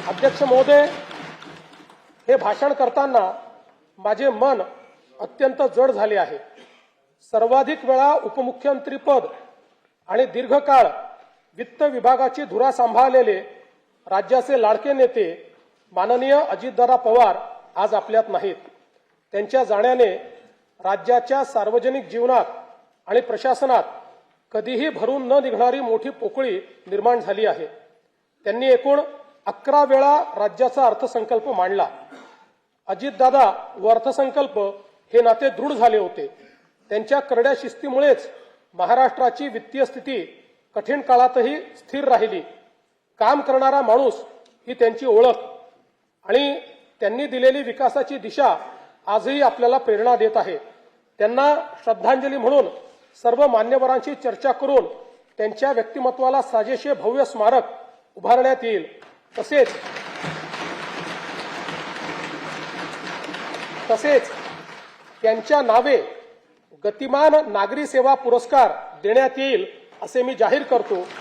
अध्यक्ष महोदय, हे भाषण करताना माझे मन अत्यंत जड झाले आहे। सर्वाधिक वेळा उपमुख्यमंत्रीपद आणि दीर्घकाळ वित्त विभागाची धुरा सांभाळलेले राज्याचे लाडके नेते माननीय अजितदादा पवार आज आपल्यात नाहीत। त्यांच्या जाण्याने राज्याच्या सार्वजनिक जीवनात आणि प्रशासनात कधीही भरून न निघणारी मोठी पोकळी निर्माण झाली आहे। त्यांनी एकूण 11 वेळा राज्याचा अर्थसंकल्प मांडला। अजितदादा व अर्थसंकल्प हे नाते दृढ झाले होते। त्यांच्या करड्या शिस्तीमुळेच महाराष्ट्राची वित्तीय स्थिती कठीण काळातही स्थिर राहिली। काम करणारा माणूस ही त्यांची ओळख आणि त्यांनी दिलेली विकासाची दिशा आजही आपल्याला प्रेरणा देत आहे। त्यांना श्रद्धांजली म्हणून सर्व मान्यवरांशी चर्चा करून त्यांच्या व्यक्तिमत्वाला साजेसे भव्य स्मारक उभारण्यात येईल। तसेच त्यांच्या नावे गतिमान नागरी सेवा पुरस्कार देण्यात येईल असे मी जाहीर करतो।